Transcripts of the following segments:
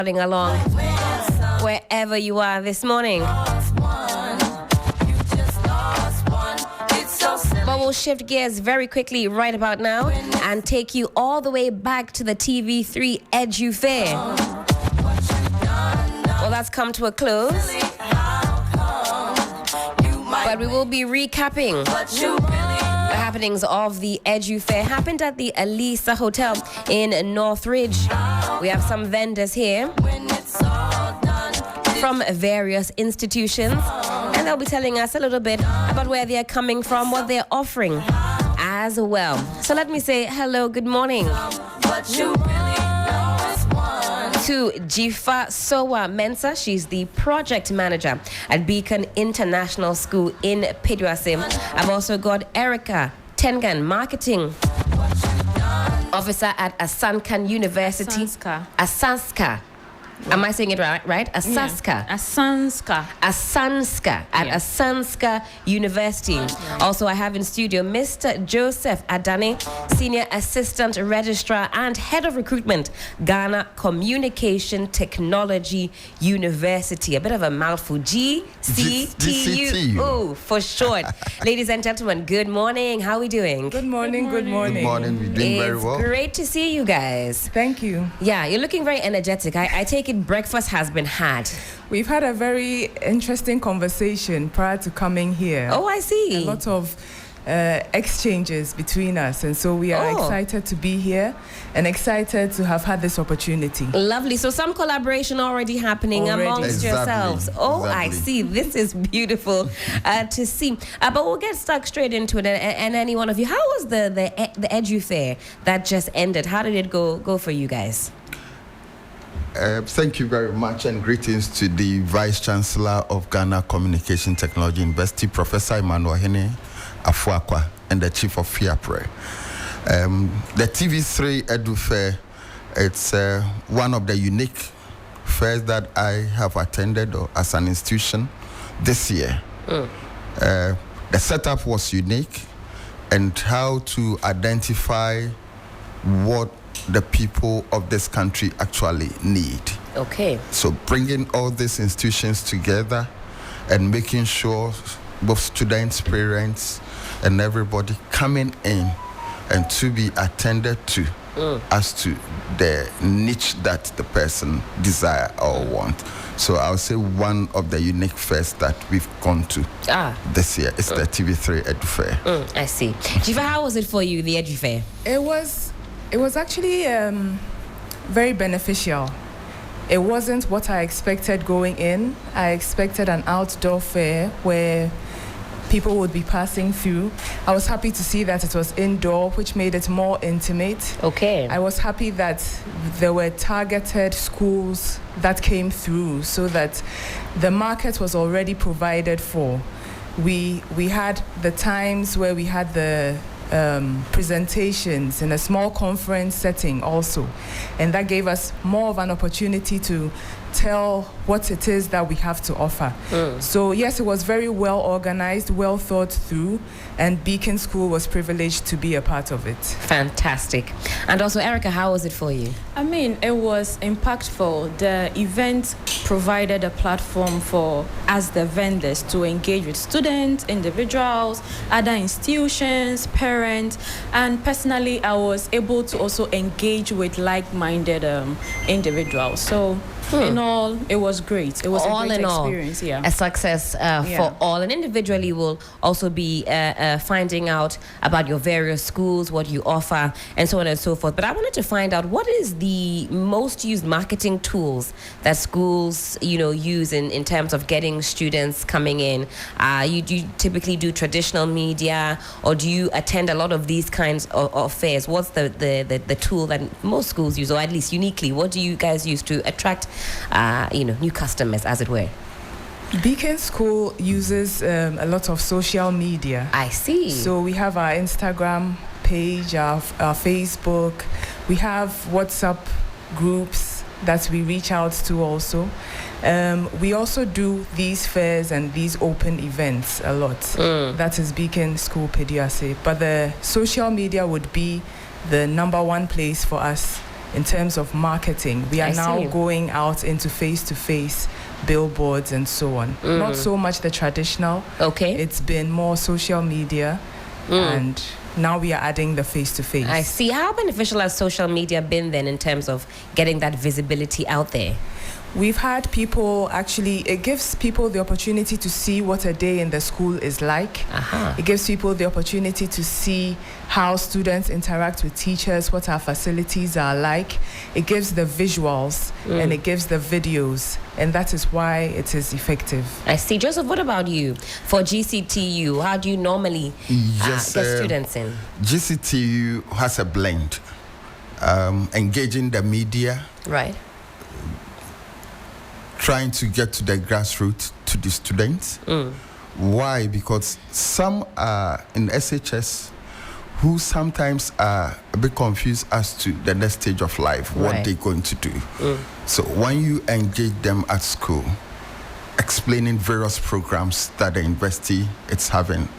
along wherever you are this morning. But we'll shift gears very quickly right about now and take you all the way back to the TV3 Edu Fair. Well, that's come to a close, but we will be recapping the happenings of the Edu Fair. Happened at the Alisa Hotel in Northridge. We have some vendors here from various institutions, and they'll be telling us a little bit about where they're coming from, what they're offering as well. So let me say hello, good morning to Jifa Sowa Mensa. She's the project manager at Beacon International School in Peduase. I've also got Erica Tengan, marketing officer at Asankan University. Asanska. Am I saying it right? Asanska. Yeah. Asanska at Asanska University. Yeah. Also, I have in studio Mr. Joseph Adane, Senior Assistant Registrar and Head of Recruitment, Ghana Communication Technology University. A bit of a mouthful. GCTU. Oh, for short. Ladies and gentlemen, good morning. How are we doing? Good morning. Good morning. We're doing very well. It's great to see you guys. Thank you. Yeah, you're looking very energetic. I take it breakfast has been had. We've had a very interesting conversation prior to coming here. Oh, I see. A lot of exchanges between us, and so we are excited to be here and excited to have had this opportunity. Lovely. So some collaboration already happening amongst yourselves. Oh, exactly. I see. This is beautiful to see. But we'll get stuck straight into it. And any one of you, how was the Edu Fair that just ended? How did it go for you guys? Thank you very much, and greetings to the Vice Chancellor of Ghana Communication Technology University, Professor Emmanuel Hene Afuakwa, and the Chief of FIAPRE. The TV3 Edu Fair, it's one of the unique fairs that I have attended as an institution this year. The setup was unique, and how to identify what the people of this country actually need. Okay. So bringing all these institutions together and making sure both students, parents, and everybody coming in and to be attended to as to the niche that the person desire or want. So I'll say one of the unique fairs that we've gone to this year is the TV3 Edu Fair. I see. Jiva, how was it for you, the Edu Fair? It was actually very beneficial. It wasn't what I expected going in. I expected an outdoor fair where people would be passing through. I was happy to see that it was indoor, which made it more intimate. Okay. I was happy that there were targeted schools that came through so that the market was already provided for. We had the times where we had the presentations in a small conference setting also, and that gave us more of an opportunity to tell what it is that we have to offer. So yes, it was very well organized, well thought through, and Beacon School was privileged to be a part of it. Fantastic. And also, Erica, how was it for you? I mean, it was impactful. The event provided a platform for us, the vendors, to engage with students, individuals, other institutions, parents, and personally, I was able to also engage with like-minded individuals. So in all, it was great. It was all a great experience. Yeah. A success for all. And individually, we'll also be finding out about your various schools, what you offer, and so on and so forth. But I wanted to find out, what is the most used marketing tools that schools, use in terms of getting students coming in? Do you typically do traditional media, or do you attend a lot of these kinds of fairs? What's the tool that most schools use, or at least uniquely, what do you guys use to attract new customers, as it were? Beacon School uses a lot of social media. I see. So we have our Instagram page, our Facebook. We have WhatsApp groups that we reach out to also. We also do these fairs and these open events a lot. That is Beacon School Peduase. But the social media would be the number one place for us in terms of marketing. We are now going out into face-to-face billboards and so on. Not so much the traditional. Okay. It's been more social media, and now we are adding the face-to-face. I see. How beneficial has social media been then in terms of getting that visibility out there? We've had people actually, it gives people the opportunity to see what a day in the school is like. It gives people the opportunity to see how students interact with teachers, what our facilities are like. It gives the visuals and it gives the videos, and that is why it is effective. I see. Joseph, what about you? For GCTU, how do you normally get students in? GCTU has a blend, engaging the media. Right. Trying to get to the grassroots, to the students. Why? Because some are in SHS who sometimes are a bit confused as to the next stage of life, what they're going to do. So when you engage them at school, explaining various programs that the university is having,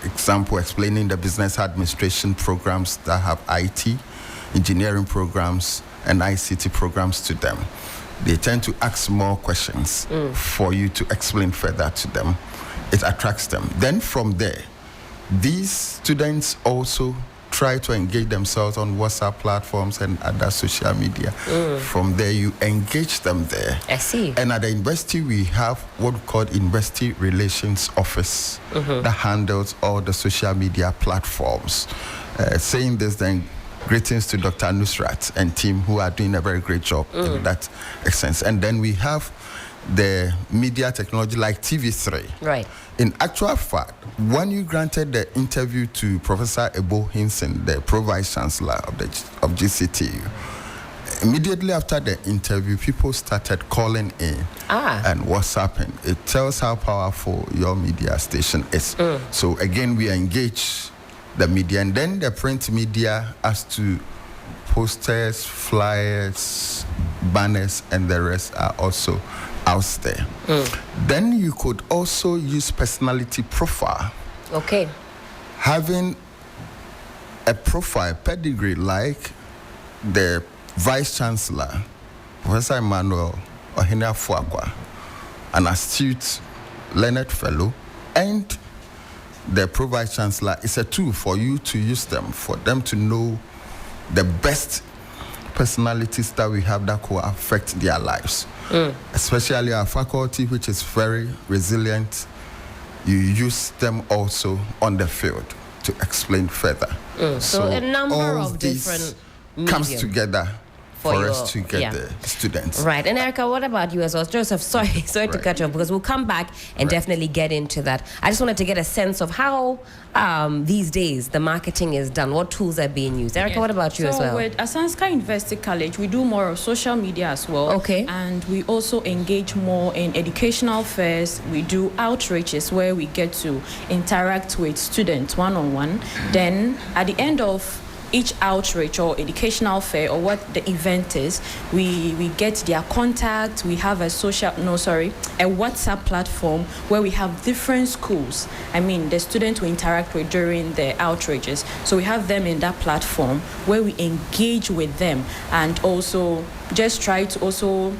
example, explaining the business administration programs that have IT, engineering programs, and ICT programs to them, they tend to ask more questions for you to explain further to them. It attracts them. Then from there, these students also try to engage themselves on WhatsApp platforms and other social media. From there, you engage them there. I see. And at the university, we have what we call University Relations Office that handles all the social media platforms. Saying this, then, greetings to Dr. Nusrat and team who are doing a very great job in that sense. And then we have the media technology like TV3. Right. In actual fact, when you granted the interview to Professor Ebo Hinson, the Pro-Vice Chancellor of GCTU, immediately after the interview, people started calling in and WhatsApping. It tells how powerful your media station is. So again, we engage the media, and then the print media as to posters, flyers, banners, and the rest are also out there. Then you could also use personality profile. Okay. Having a profile pedigree like the Vice Chancellor, Professor Emmanuel Ohene Afuakwa, an astute, learned fellow, and the Pro-Vice Chancellor is a tool for you to use them, for them to know the best personalities that we have that could affect their lives. Especially our faculty, which is very resilient. You use them also on the field to explain further. So a number of different comes together for us to get the students. Right. And Erica, what about you as well? Joseph, sorry to cut you off, because we'll come back and definitely get into that. I just wanted to get a sense of how these days the marketing is done, what tools are being used. Erica, what about you as well? So with Asanska University College, we do more of social media as well. Okay. And we also engage more in educational fairs. We do outreaches where we get to interact with students one-on-one. Then at the end of each outreach or educational fair or what the event is, we get their contact. We have a WhatsApp platform where we have different schools. I mean, the students we interact with during the outreaches. So we have them in that platform where we engage with them and also just try to also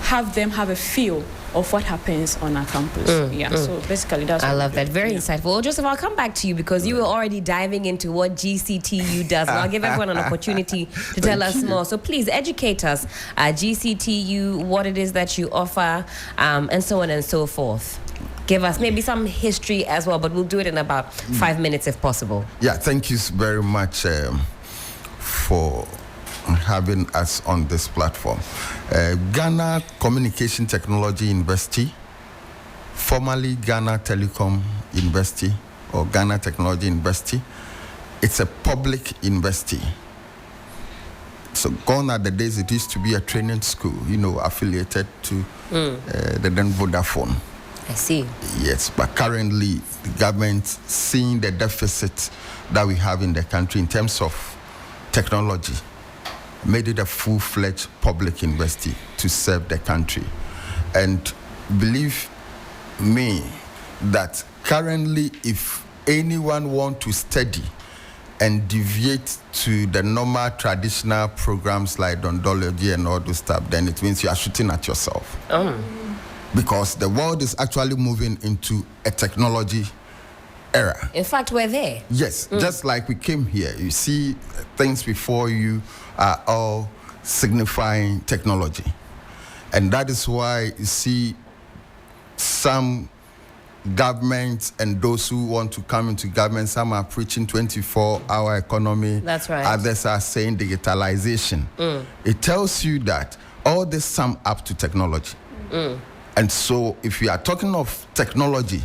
have them have a feel of what happens on our campus. So basically that's I love that. Very insightful. Well, Joseph, I'll come back to you because you were already diving into what GCTU does. And I'll give everyone an opportunity to tell us more. So please educate us, GCTU, what it is that you offer, and so on and so forth. Give us maybe some history as well, but we'll do it in about 5 minutes if possible. Yeah, thank you very much for having us on this platform. Ghana Communication Technology University, formerly Ghana Telecom University or Ghana Technology University, it's a public university. So gone are the days it used to be a training school, affiliated to the then Vodafone. I see. Yes, but currently the government, seeing the deficit that we have in the country in terms of technology, made it a full-fledged public university to serve the country. And believe me that currently if anyone want to study and deviate to the normal traditional programs like Dondology and all those stuff, then it means you are shooting at yourself. Because the world is actually moving into a technology era. In fact, we're there. Yes, just like we came here. You see, things before you are all signifying technology. And that is why you see some governments and those who want to come into government, some are preaching 24-hour economy. That's right. Others are saying digitalization. It tells you that all this sum up to technology. And so if you are talking of technology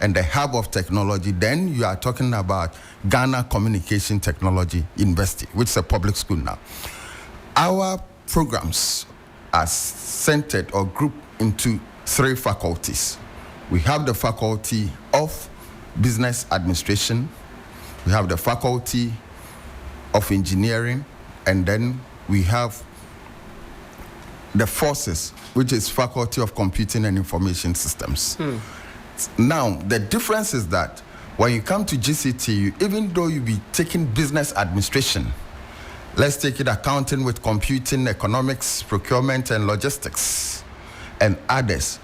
and the hub of technology, then you are talking about Ghana Communication Technology University, which is a public school now. Our programs are centered or grouped into 3 faculties. We have the Faculty of Business Administration, we have the Faculty of Engineering, and then we have the Forces, which is Faculty of Computing and Information Systems. Now, the difference is that when you come to GCTU, even though you be taking business administration, let's take it accounting with computing, economics, procurement, and logistics, and others,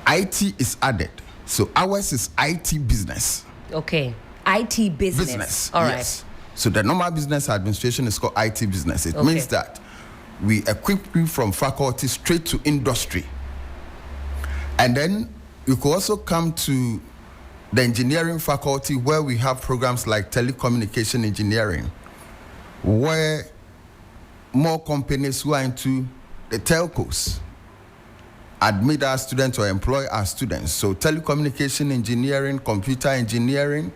IT is added. So ours is IT business. Okay. IT business. All right. Yes. So the normal business administration is called IT business. It means that we equip you from faculty straight to industry. And then you could also come to the engineering faculty, where we have programs like telecommunication engineering, where more companies who are into the telcos admit our students or employ our students. So telecommunication engineering, computer engineering.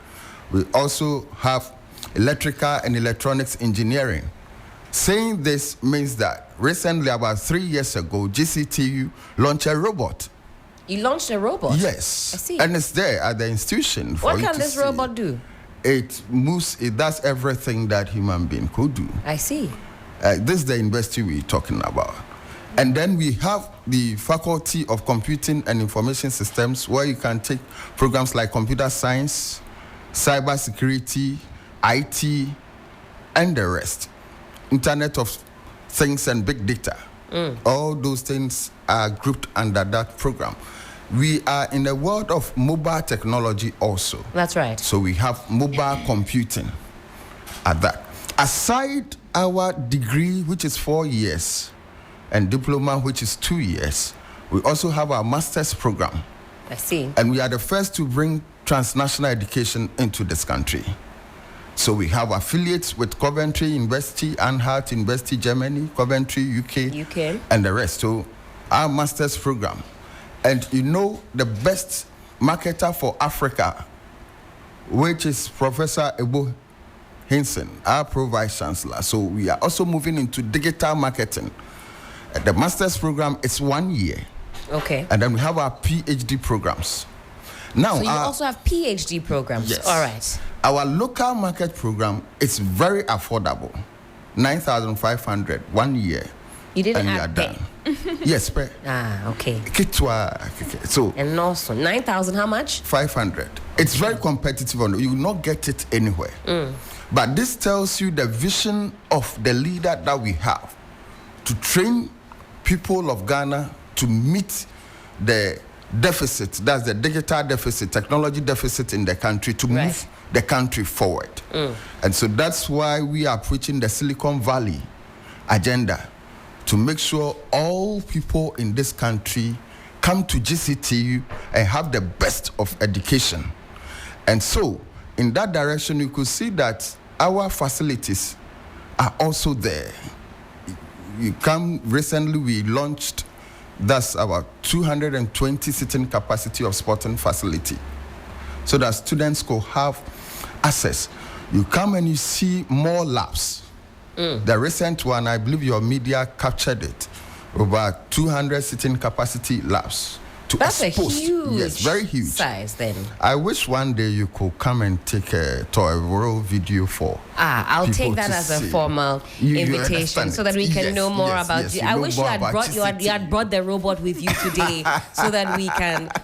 We also have electrical and electronics engineering. Saying this means that recently, about 3 years ago, GCTU launched a robot. You launched a robot? Yes. I see. And it's there at the institution for What you can to this see. robot do? It moves, it does everything that human being could do. I see. This is the university we're talking about. And then we have the Faculty of Computing and Information Systems, where you can take programs like computer science, cyber security, IT, and the rest. Internet of Things and big data. All those things are grouped under that program. We are in the world of mobile technology also. That's right. So we have mobile computing at that. Aside our degree, which is 4 years, and diploma, which is 2 years, we also have our master's program. I see. And we are the first to bring transnational education into this country. So we have affiliates with Coventry University, Anhalt University, Germany, Coventry, UK, and the rest. So our master's program. And you know, the best marketer for Africa, which is Professor Ebo Hinson, our Pro-Vice Chancellor. So we are also moving into digital marketing. The master's program is 1 year. Okay. And then we have our PhD programs. Now, so you also have PhD programs? Yes. All right. Our local market program is very affordable. 9,500 1 year. You didn't and add we are done. Yes, pay. okay. So and also 9,000 how much? 500. It's very competitive. You will not get it anywhere. But this tells you the vision of the leader that we have to train people of Ghana to meet the deficit, that's the digital deficit, technology deficit in the country, to move the country forward. And so that's why we are preaching the Silicon Valley agenda, to make sure all people in this country come to GCTU and have the best of education. And so in that direction, you could see that our facilities are also there. You come, recently we launched, that's our 220 sitting capacity of sporting facility, so that students could have access. You come and you see more labs. The recent one, I believe your media captured it, over 200 sitting capacity labs, to That's expose. a huge Yes, very huge size then. I wish one day you could come and take a real video for. I'll people take that to as a see. formal You invitation understand so that we it. can Yes, know more yes, about yes, you. you I know wish you more had about brought you GCT. had brought the robot with you today so that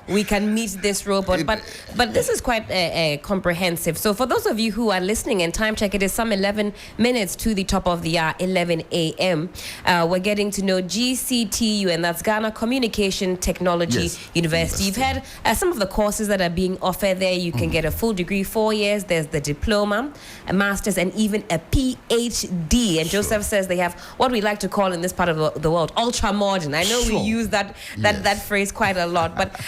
we can meet this robot. But this is quite comprehensive. So for those of you who are listening, and time check, it is some 11 minutes to the top of the hour, 11 a.m. We're getting to know GCTU, and that's Ghana Communication Technology University. You've had some of the courses that are being offered there. You can get a full degree, 4 years. There's the diploma, a master's, and even a PhD. And Joseph says they have what we like to call in this part of the world ultra modern. I know we use that phrase quite a lot, but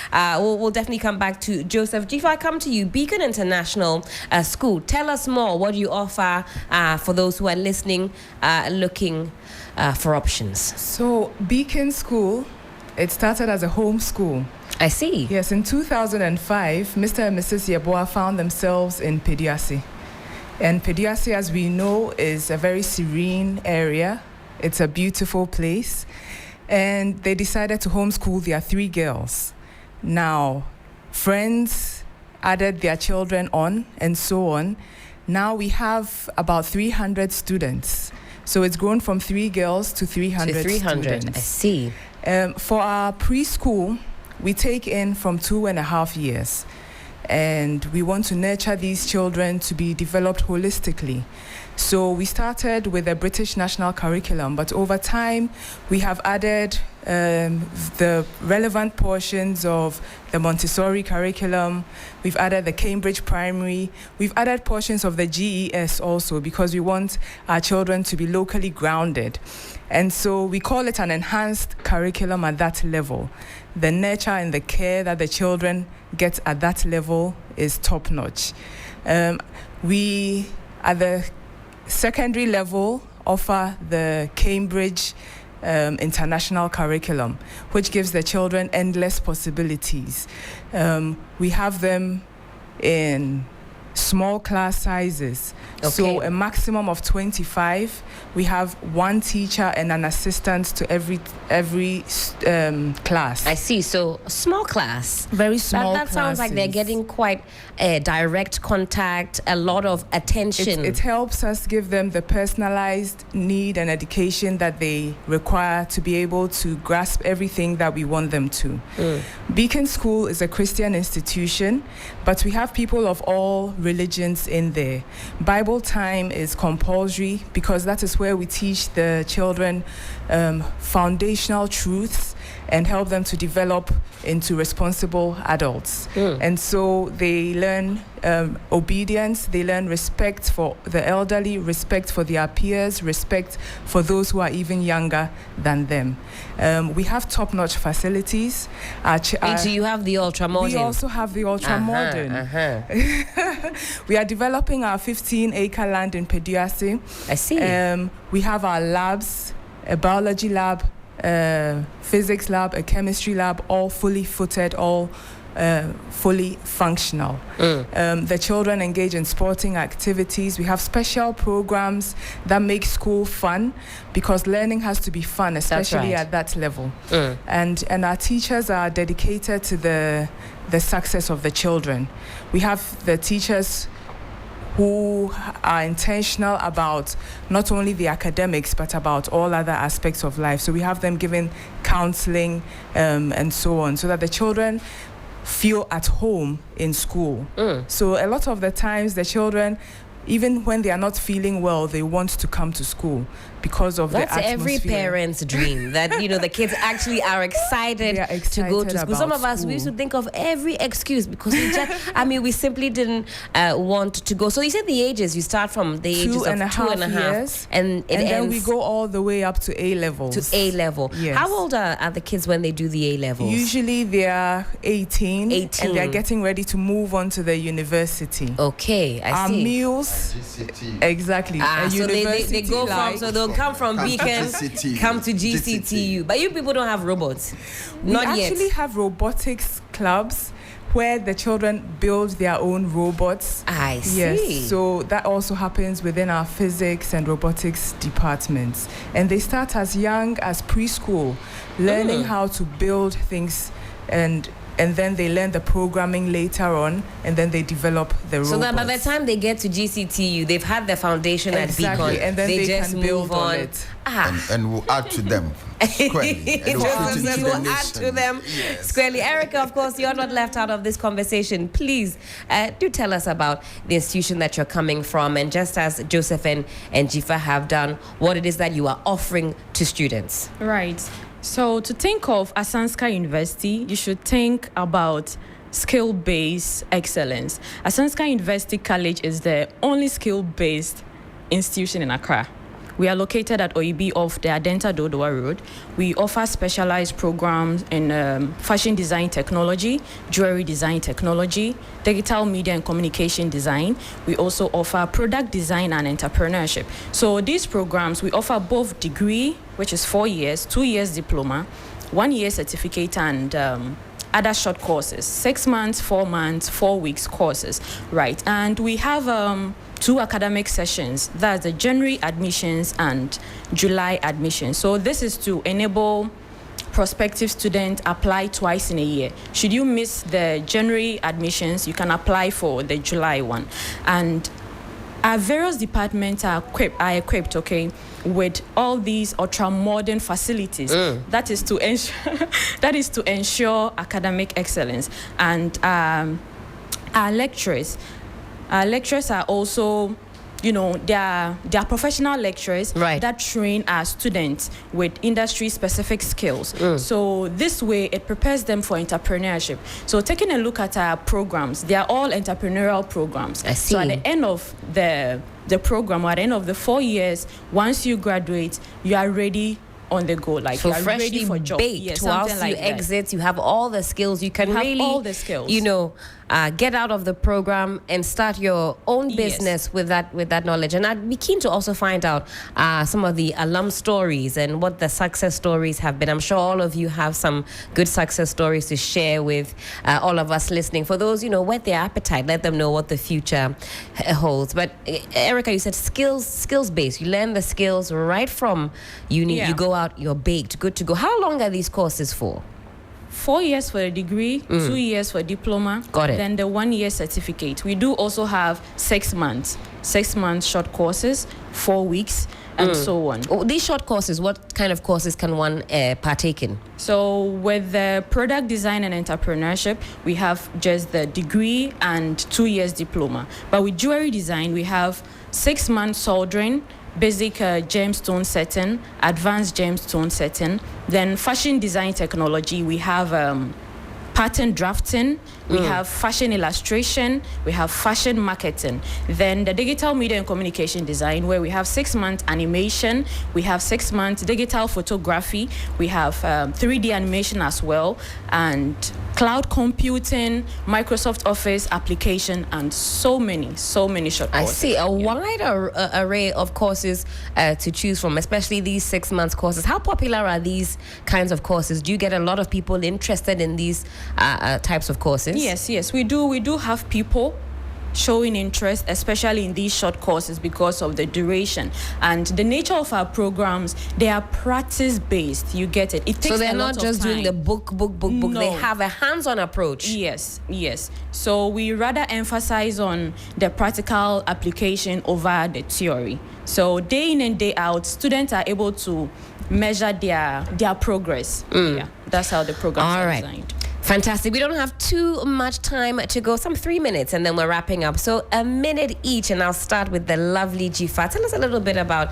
we'll definitely come back to Joseph. If I come to you, Beacon International School, tell us more. What do you offer for those who are listening, looking for options? So Beacon School, it started as a home school. I see. Yes, in 2005, Mr. and Mrs. Yeboah found themselves in Peduase. And Peduase, as we know, is a very serene area. It's a beautiful place. And they decided to homeschool their 3 girls. Now, friends added their children on and so on. Now we have about 300 students. So it's grown from 3 girls to 300 students. I see. For our preschool, we take in from 2.5 years. And we want to nurture these children to be developed holistically. So we started with a British national curriculum, but over time we have added the relevant portions of the Montessori curriculum. We've added the Cambridge Primary. We've added portions of the GES also because we want our children to be locally grounded. And so we call it an enhanced curriculum at that level. The nurture and the care that the children get at that level is top-notch. We, at the secondary level, offer the Cambridge international curriculum, which gives the children endless possibilities. We have them in small class sizes. Okay. So a maximum of 25. We have 1 teacher and an assistant to every class. I see. So small class. Very small. That sounds like they're getting quite direct contact, a lot of attention. It helps us give them the personalized need and education that they require to be able to grasp everything that we want them to. Beacon School is a Christian institution, but we have people of all religions in there. Bible time is compulsory because that is where we teach the children foundational truths and help them to develop into responsible adults. And so they learn obedience, they learn respect for the elderly, respect for their peers, respect for those who are even younger than them. We have top-notch facilities. Do you have the ultra-modern? We also have the ultra-modern. We are developing our 15-acre land in Peduase. I see. We have our labs, a biology lab, physics lab, a chemistry lab, all fully footed, all fully functional. The children engage in sporting activities. We have special programs that make school fun because learning has to be fun, especially at that level. And our teachers are dedicated to the success of the children. We have the teachers who are intentional about not only the academics but about all other aspects of life. So we have them giving counseling and so on, so that the children feel at home in school. So a lot of the times the children, even when they are not feeling well, they want to come to school because of the atmosphere. That's every parent's dream, that the kids actually are excited to go to school. Some of us, we used to think of every excuse because we simply didn't want to go. So you said the ages, you start from the ages of 2.5 years, and then we go all the way up to A levels. To A level. Yes. How old are the kids when they do the A levels? Usually they are 18. And they're getting ready to move on to the university. Okay, I see. Our meals, exactly. So they go from, so they'll come from Beacon, come to GCTU. But you people don't have robots. Not yet. We actually have robotics clubs where the children build their own robots. I see. Yes, so that also happens within our physics and robotics departments. And they start as young as preschool, learning how to build things and then they learn the programming later on, and then they develop the robots. So that by the time they get to GCTU, they've had the foundation exactly. at Beacon, and then they just can build move on it. And we'll add to them squarely. And we'll put into the add nation. to them squarely. Erica, of course, you're not left out of this conversation. Please do tell us about the institution that you're coming from, and just as Joseph and Jifa have done, what it is that you are offering to students. Right. So to think of Asanska University, you should think about skill-based excellence. Asanska University College is the only skill-based institution in Accra. We are located at OEB off the Adenta Dodoa Road. We offer specialized programs in fashion design technology, jewelry design technology, digital media and communication design. We also offer product design and entrepreneurship. So these programs, we offer both degree, which is 4 years, 2 years diploma, 1 year certificate, and other short courses, 6 months, 4 months, 4 weeks courses, right? And we have 2 academic sessions, that's the January admissions and July admissions. So this is to enable prospective students apply twice in a year. Should you miss the January admissions, you can apply for the July one. And our various departments are equipped, okay, with all these ultra-modern facilities. That is to ensure academic excellence. And our lecturers are also, they are professional lecturers that train our students with industry-specific skills. So this way, it prepares them for entrepreneurship. So taking a look at our programs, they are all entrepreneurial programs. I see. So at the end of the program, or at the end of the 4 years, once you graduate, you are ready on the go, like so you are freshly ready for job. baked. Whilst you exit, you have all the skills. You can really, all the skills. Get out of the program and start your own business with that knowledge. And I'd be keen to also find out some of the alum stories and what the success stories have been. I'm sure all of you have some good success stories to share with all of us listening. For those, whet their appetite, let them know what the future holds. But Erica, you said skills based. You learn the skills right from uni. You go out, you're baked, good to go. How long are these courses for? 4 years for a degree, 2 years for a diploma. Got it. Then the 1 year certificate. We do also have 6 months short courses, 4 weeks, and so on. Oh, these short courses, what kind of courses can one partake in? So with the product design and entrepreneurship, we have just the degree and 2 years diploma. But with jewelry design, we have 6 months soldering, basic gemstone setting, advanced gemstone setting. Then fashion design technology, we have pattern drafting, we have fashion illustration, we have fashion marketing. Then the digital media and communication design, where we have 6 months animation, we have 6 months digital photography, we have 3D animation as well, and cloud computing, Microsoft Office application, and so many short courses. I see a wide array of courses to choose from, especially these 6 months courses. How popular are these kinds of courses? Do you get a lot of people interested in these types of courses? Yes, we do. We do have people showing interest, especially in these short courses, because of the duration and the nature of our programs. They are practice-based. You get it. It takes so they're a not lot just of time. doing the book. No. They have a hands-on approach. Yes. So we rather emphasize on the practical application over the theory. So day in and day out, students are able to measure their progress. Yeah, that's how the programs are designed. Fantastic. We don't have too much time to go, some 3 minutes, and then we're wrapping up. So a minute each, and I'll start with the lovely Jifa. Tell us a little bit about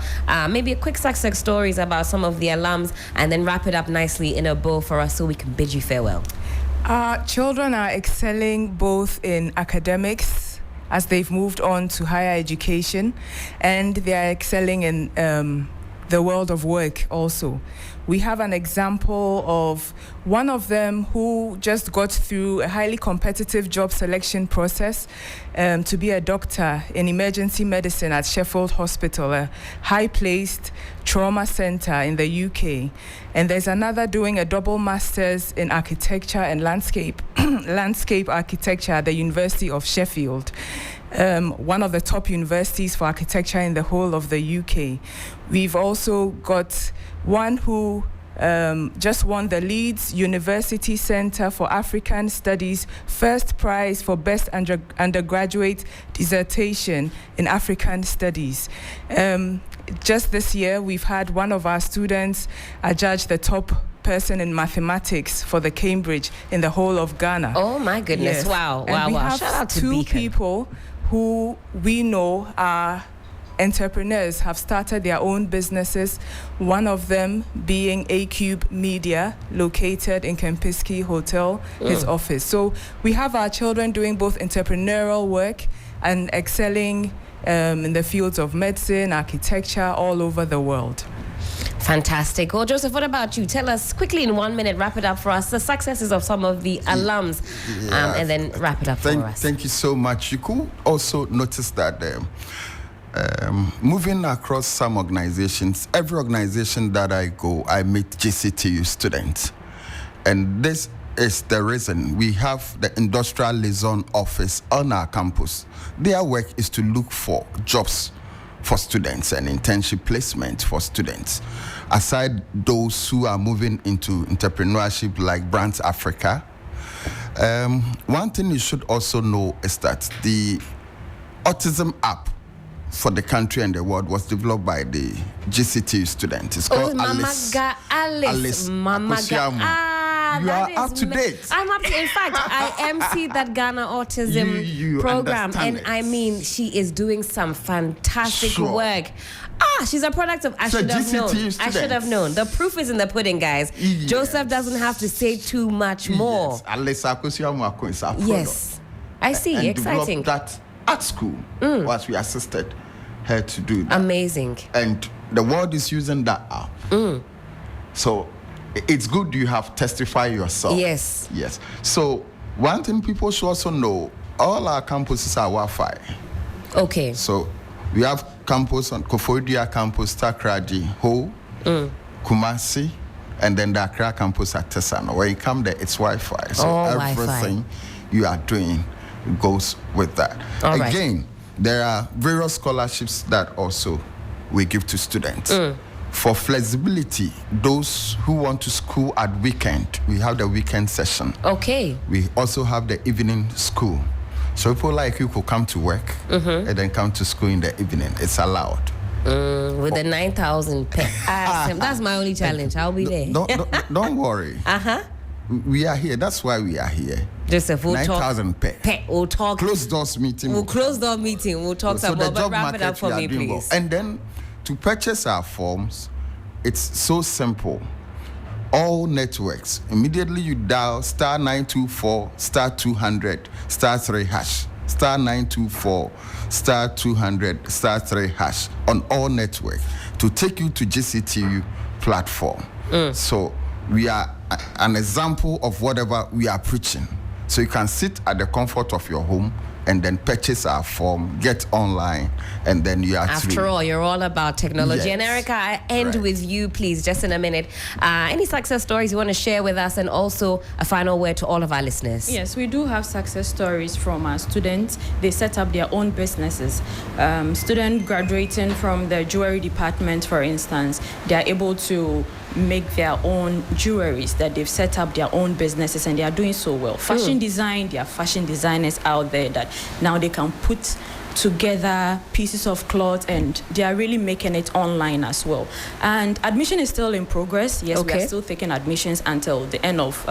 maybe a quick success stories about some of the alums, and then wrap it up nicely in a bow for us so we can bid you farewell. Our children are excelling both in academics as they've moved on to higher education, and they are excelling in the world of work also. We have an example of one of them who just got through a highly competitive job selection process to be a doctor in emergency medicine at Sheffield Hospital, a high-placed trauma center in the UK. And there's another doing a double master's in architecture and landscape architecture at the University of Sheffield. One of the top universities for architecture in the whole of the UK. We've also got one who just won the Leeds University Center for African Studies first prize for best undergraduate dissertation in African Studies. Just this year, we've had one of our students adjudged the top person in mathematics for the Cambridge in the whole of Ghana. Oh my goodness! Yes. Wow! And Wow! we Wow! have Shout out to two Beacon. people who we know are entrepreneurs, have started their own businesses. One of them being A-Cube Media, located in Kempinski Hotel, his office. So we have our children doing both entrepreneurial work and excelling in the fields of medicine, architecture, all over the world. Fantastic. Well, Joseph, what about you? Tell us quickly in 1 minute, wrap it up for us, the successes of some of the alums, and then wrap it up for us. Thank you so much. You could also notice that moving across some organizations, every organization that I go, I meet GCTU students. And this is the reason we have the Industrial Liaison Office on our campus. Their work is to look for jobs for students and internship placement for students. Aside those who are moving into entrepreneurship like Brands Africa, one thing you should also know is that the autism app for the country and the world was developed by the GCTU students. It's called Alice Mama Akosiamu. You are up to date. I'm up to. In fact, I MC that Ghana Autism You program, understand and it. I mean, she is doing some fantastic Sure. work. She's a product of. I So should have known. GCTU I should have students. known. The proof is in the pudding, guys. Yes. Joseph doesn't have to say too much more. Yes, Alice Akosiamu is our product. Yes, I see. And Exciting. developed that at school, whilst we assisted her to do that. Amazing. And the world is using that app. So it's good you have testified yourself. Yes. Yes. So one thing people should also know, all our campuses are Wi-Fi. Okay. So we have campus on Koforidua campus, Takrady, Ho, Kumasi, and then the Accra campus at Tesano. When you come there, it's Wi-Fi. So All everything you are doing goes with that. All right. Again, there are various scholarships that also we give to students. For flexibility, those who want to school at weekend, we have the weekend session. Okay. We also have the evening school. So people like you could come to work and then come to school in the evening. It's allowed. With the 9,000 pet. That's my only challenge. I'll be there. Don't worry. We are here. That's why we are here. Joseph, we'll talk. 9,000 per. We'll talk. Closed doors meeting. We'll close the meeting. We'll talk So some the more. But job wrap it up market, for we are me, doing well. please. And then to purchase our forms, it's so simple. All networks, immediately you dial star 924 star 200 star 3 hash, star 924 star 200 star 3 hash on all networks to take you to GCTU platform. So we are an example of whatever we are preaching. So you can sit at the comfort of your home and then purchase our form, get online, and then you are After through. all, you're all about technology. Yes. And Erica, I end Right. with you, please, just in a minute. Any success stories you want to share with us, and also a final word to all of our listeners? Yes, we do have success stories from our students. They set up their own businesses. Student graduating from the jewelry department, for instance, they are able to make their own jewelries that they've set up their own businesses, and they are doing so well. Fashion design, there are fashion designers out there that now they can put together pieces of cloth, and they are really making it online as well. And admission is still in progress. Yes, we Okay. are still taking admissions until the end of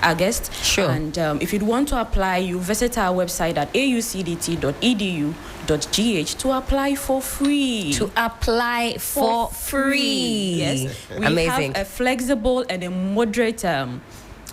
August. Sure. And if you'd want to apply, you visit our website at aucdt.edu.gh to apply for free. To apply for free. Yes. We Amazing. have a flexible and a moderate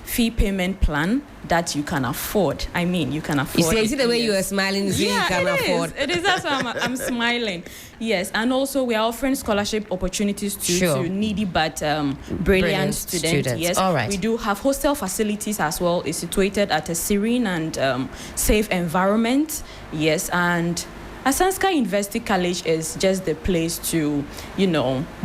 fee payment plan that you can afford. I mean, you can afford. You see the way you are Yes. smiling, is you Yeah, can it afford. is. It is. That's why I'm smiling. Yes, and also we are offering scholarship opportunities Sure. to needy but brilliant students. Yes, All right. We do have hostel facilities as well. It's situated at a serene and safe environment. Yes, and Asanska University College is just the place to,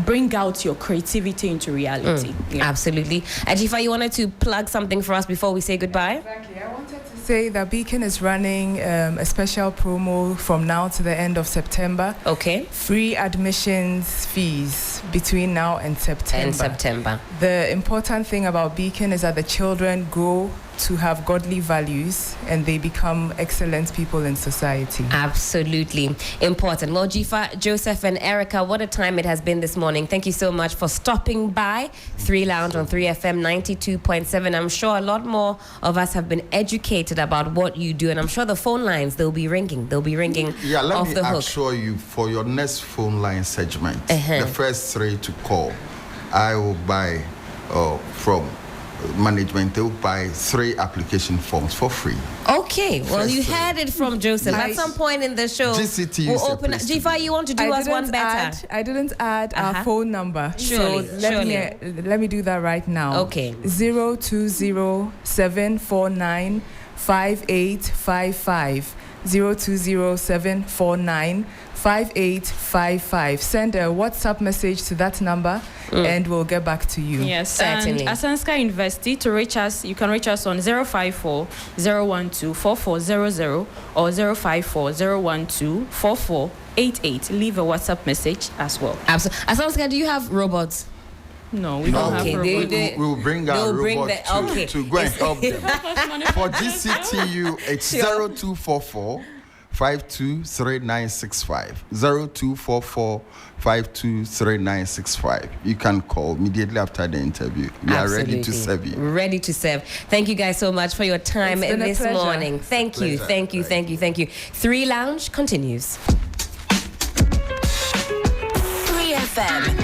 bring out your creativity into reality. Absolutely. Ajifa, you wanted to plug something for us before we say goodbye? Exactly. I wanted to say that Beacon is running a special promo from now to the end of September. Okay. Free admissions fees between now and September. The important thing about Beacon is that the children grow to have godly values and they become excellent people in society. Absolutely important. Well, Jifa, Joseph, and Erica, what a time it has been this morning. Thank you so much for stopping by 3 Lounge on 3FM 92.7. I'm sure a lot more of us have been educated about what you do, and I'm sure the phone lines, they'll be ringing Let off me the hook. assure you, for your next phone line segment, the first 3 to call, I will buy from management. They will buy 3 application forms for free. Okay, well, you heard it from Joseph. At some point in the show, GCT we'll open. Jifa, you want to do us one better? I didn't add our phone number. Surely. Let me do that right now. Okay. 020-749-5855. 020-749-5855. Send a WhatsApp message to that number and we'll get back to you. Yes, certainly. And Asanska University, to reach us, you can reach us on 054-012-4400 or 054-012-4488. Leave a WhatsApp message as well. Absolutely. Asanska, do you have robots? No, we don't have robots. We will bring our robots to go and help them. For GCTU, it's 0244 523965. 0244-523965. You can call immediately after the interview. We are ready to serve you. Ready to serve. Thank you guys so much for your time this morning. Thank you. 3 Lounge continues. 3FM.